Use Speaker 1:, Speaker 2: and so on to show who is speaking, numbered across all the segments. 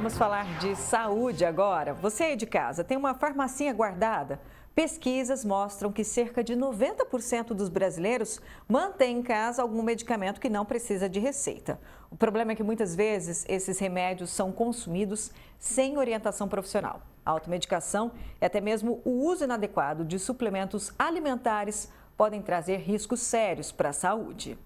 Speaker 1: Vamos falar de saúde agora. Você aí de casa tem uma farmacinha guardada? Pesquisas mostram que cerca de 90% dos brasileiros mantém em casa algum medicamento que não precisa de receita. O problema é que muitas vezes esses remédios são consumidos sem orientação profissional. A automedicação e até mesmo o uso inadequado de suplementos alimentares podem trazer riscos sérios para a saúde.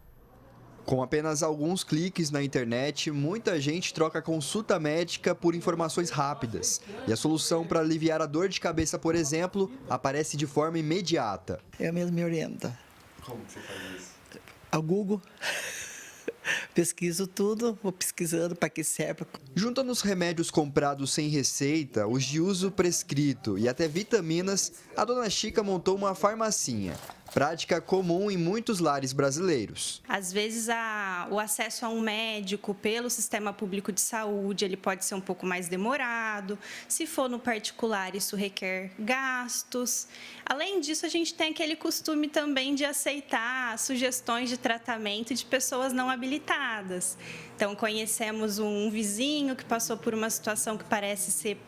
Speaker 2: Com apenas alguns cliques na internet, muita gente troca consulta médica por informações rápidas. E a solução para aliviar a dor de cabeça, por exemplo, aparece de forma imediata.
Speaker 3: Eu mesmo me oriento.
Speaker 2: Como você faz isso?
Speaker 3: Ao Google. Pesquiso tudo, vou pesquisando para que serve.
Speaker 2: Juntando os remédios comprados sem receita, os de uso prescrito e até vitaminas, a dona Chica montou uma farmacinha. Prática comum em muitos lares brasileiros.
Speaker 4: Às vezes, o acesso a um médico pelo sistema público de saúde, ele pode ser um pouco mais demorado. Se for no particular, isso requer gastos. Além disso, a gente tem aquele costume também de aceitar sugestões de tratamento de pessoas não habilitadas. Então, conhecemos um vizinho que passou por uma situação que parece ser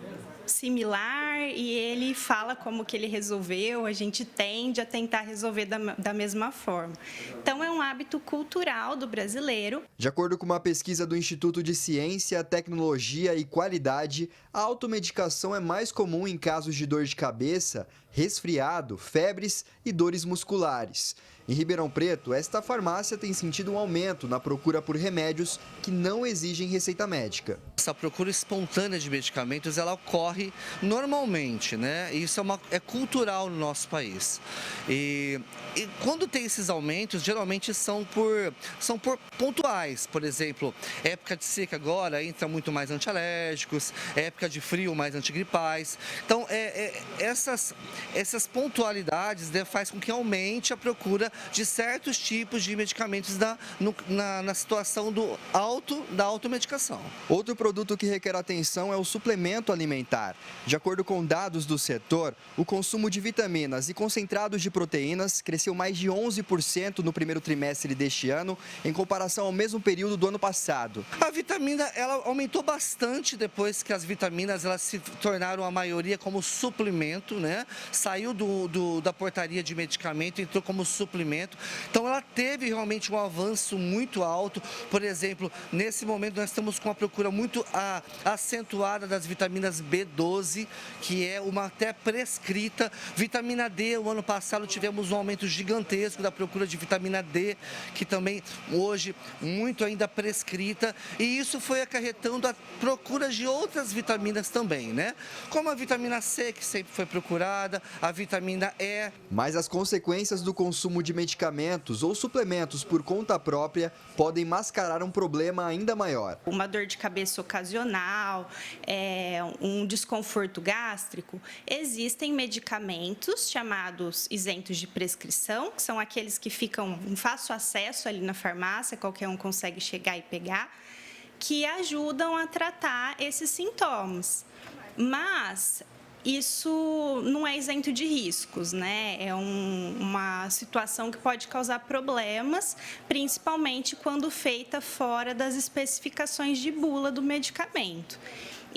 Speaker 4: similar e ele fala como que ele resolveu, a gente tende a tentar resolver da mesma forma. Então, é um hábito cultural do brasileiro.
Speaker 2: De acordo com uma pesquisa do Instituto de Ciência, Tecnologia e Qualidade, a automedicação é mais comum em casos de dor de cabeça, resfriado, febres e dores musculares. Em Ribeirão Preto, esta farmácia tem sentido um aumento na procura por remédios que não exigem receita médica.
Speaker 5: Essa procura espontânea de medicamentos, ela ocorre normalmente, né? Isso é cultural no nosso país. E quando tem esses aumentos, geralmente são por pontuais. Por exemplo, época de seca agora, entra muito mais antialérgicos, época de frio, mais antigripais. Então, essas pontualidades, né, faz com que aumente a procura de certos tipos de medicamentos na situação da automedicação.
Speaker 2: Outro produto que requer atenção é o suplemento alimentar. De acordo com dados do setor, o consumo de vitaminas e concentrados de proteínas cresceu mais de 11% no primeiro trimestre deste ano, em comparação ao mesmo período do ano passado.
Speaker 5: A vitamina, ela aumentou bastante depois que as vitaminas elas se tornaram a maioria como suplemento, né? Saiu da portaria de medicamento, entrou como suplemento. Então, ela teve realmente um avanço muito alto. Por exemplo, nesse momento nós estamos com uma procura muito acentuada das vitaminas B12, que é uma até prescrita. Vitamina D, o ano passado tivemos um aumento gigantesco da procura de vitamina D, que também hoje muito ainda prescrita. E isso foi acarretando a procura de outras vitaminas também, né? Como a vitamina C, que sempre foi procurada, a vitamina E.
Speaker 2: Mas as consequências do consumo de medicamentos ou suplementos por conta própria podem mascarar um problema ainda maior.
Speaker 4: Uma dor de cabeça ocasional, um desconforto gástrico, existem medicamentos chamados isentos de prescrição, que são aqueles que ficam em fácil acesso ali na farmácia, qualquer um consegue chegar e pegar, que ajudam a tratar esses sintomas. Mas isso não é isento de riscos, né? É uma situação que pode causar problemas, principalmente quando feita fora das especificações de bula do medicamento.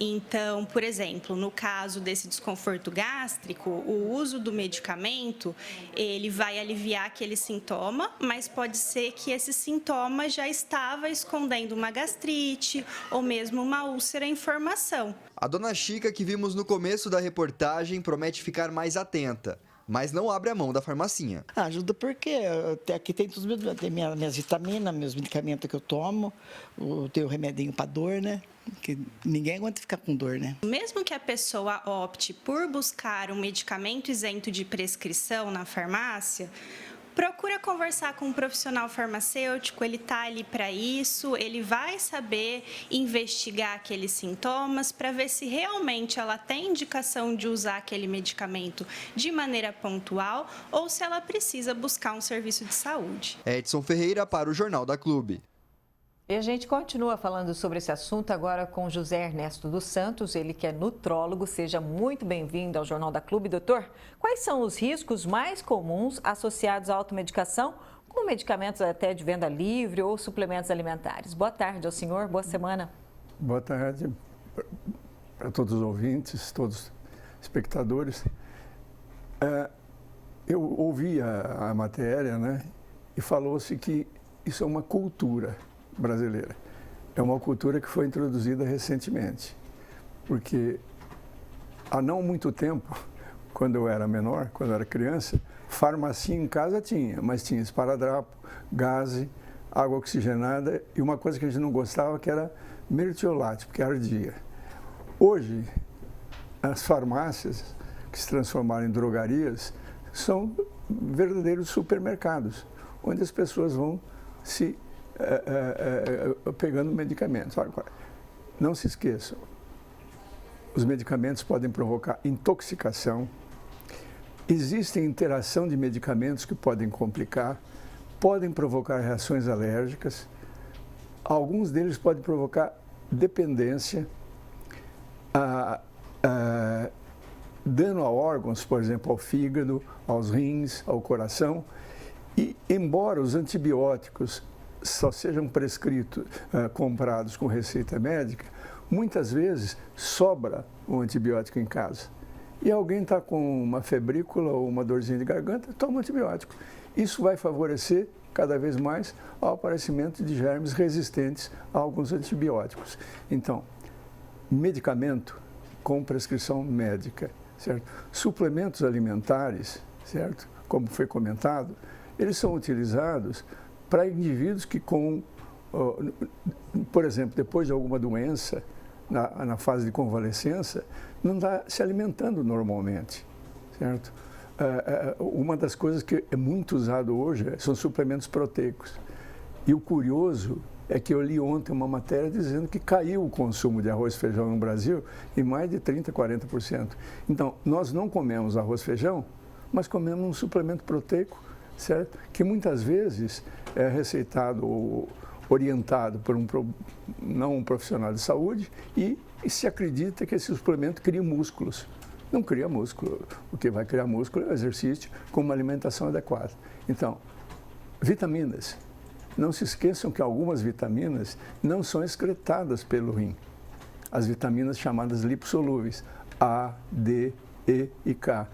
Speaker 4: Então, por exemplo, no caso desse desconforto gástrico, o uso do medicamento, ele vai aliviar aquele sintoma, mas pode ser que esse sintoma já estava escondendo uma gastrite ou mesmo uma úlcera em formação.
Speaker 2: A dona Chica, que vimos no começo da reportagem, promete ficar mais atenta, mas não abre a mão da farmacinha.
Speaker 3: Ajuda porque aqui tem todos os meus, tem minhas vitaminas, meus medicamentos que eu tomo, tenho remedinho para dor, né? Que ninguém aguenta ficar com dor, né?
Speaker 4: Mesmo que a pessoa opte por buscar um medicamento isento de prescrição na farmácia, procura conversar com um profissional farmacêutico, ele está ali para isso, ele vai saber investigar aqueles sintomas para ver se realmente ela tem indicação de usar aquele medicamento de maneira pontual ou se ela precisa buscar um serviço de saúde.
Speaker 2: Edson Ferreira para o Jornal da Clube.
Speaker 1: E a gente continua falando sobre esse assunto agora com José Ernesto dos Santos, ele que é nutrólogo. Seja muito bem-vindo ao Jornal da Clube. Doutor, quais são os riscos mais comuns associados à automedicação, com medicamentos até de venda livre ou suplementos alimentares? Boa tarde ao senhor, boa semana.
Speaker 6: Boa tarde. para todos os ouvintes, todos os espectadores. Eu ouvi a matéria, né, e falou-se que isso é uma cultura brasileira. É uma cultura que foi introduzida recentemente, porque há não muito tempo, quando eu era menor, quando eu era criança, farmácia em casa tinha, mas tinha esparadrapo, gaze, água oxigenada e uma coisa que a gente não gostava, que era mertiolate, porque ardia. Hoje, as farmácias que se transformaram em drogarias são verdadeiros supermercados, onde as pessoas vão se pegando medicamentos. Não se esqueçam, os medicamentos podem provocar intoxicação, existem interação de medicamentos que podem complicar, podem provocar reações alérgicas, alguns deles podem provocar dependência, dano a órgãos, por exemplo, ao fígado, aos rins, ao coração. E, embora os antibióticos só sejam prescritos, comprados com receita médica, muitas vezes sobra um antibiótico em casa. E alguém está com uma febrícula ou uma dorzinha de garganta, toma antibiótico. Isso vai favorecer cada vez mais ao aparecimento de germes resistentes a alguns antibióticos. Então, medicamento com prescrição médica, certo? Suplementos alimentares, certo? Como foi comentado, eles são utilizados para indivíduos que por exemplo, depois de alguma doença, na fase de convalescença, não está se alimentando normalmente, certo? Uma das coisas que é muito usado hoje são suplementos proteicos. E o curioso é que eu li ontem uma matéria dizendo que caiu o consumo de arroz e feijão no Brasil em mais de 30%, 40%. Então, nós não comemos arroz e feijão, mas comemos um suplemento proteico, certo? Que muitas vezes é receitado ou orientado por não um profissional de saúde e se acredita que esse suplemento cria músculos. Não cria músculo. O que vai criar músculo é o exercício com uma alimentação adequada. Então, vitaminas. Não se esqueçam que algumas vitaminas não são excretadas pelo rim. As vitaminas chamadas lipossolúveis, A, D, E e K.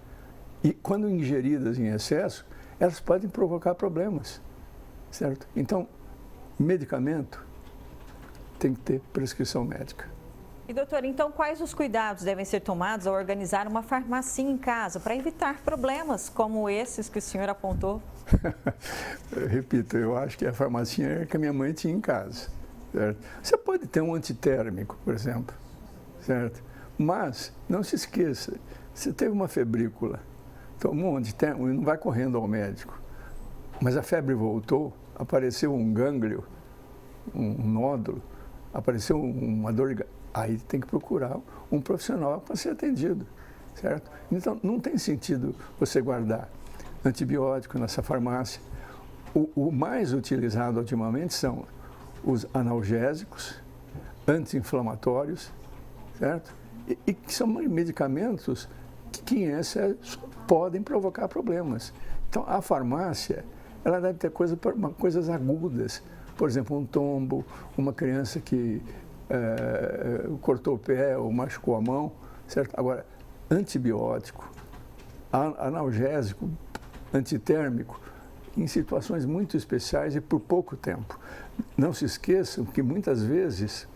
Speaker 6: E quando ingeridas em excesso, elas podem provocar problemas, certo? Então, medicamento tem que ter prescrição médica.
Speaker 1: E, doutor, então quais os cuidados devem ser tomados ao organizar uma farmacinha em casa para evitar problemas como esses que o senhor apontou?
Speaker 6: Repito, eu acho que a farmacinha que a minha mãe tinha em casa, certo? Você pode ter um antitérmico, por exemplo, certo? Mas não se esqueça, você teve uma febrícula, tomou um antitérmico e não vai correndo ao médico, mas a febre voltou, apareceu um gânglio, um nódulo, apareceu uma dor de... Aí tem que procurar um profissional para ser atendido, certo? Então, não tem sentido você guardar antibiótico nessa farmácia. O mais utilizado ultimamente são os analgésicos, anti-inflamatórios, certo? E que são medicamentos que em excesso podem provocar problemas. Então, a farmácia, ela deve ter coisas agudas, por exemplo, um tombo, uma criança que cortou o pé ou machucou a mão, certo? Agora, antibiótico, analgésico, antitérmico, em situações muito especiais e por pouco tempo. Não se esqueçam que muitas vezes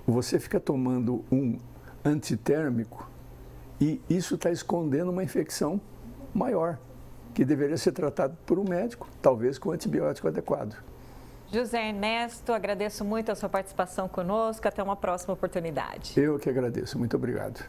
Speaker 6: você fica tomando um antitérmico e isso está escondendo uma infecção maior, que deveria ser tratada por um médico, talvez com antibiótico adequado.
Speaker 1: José Ernesto, agradeço muito a sua participação conosco. Até uma próxima oportunidade.
Speaker 6: Eu que agradeço. Muito obrigado.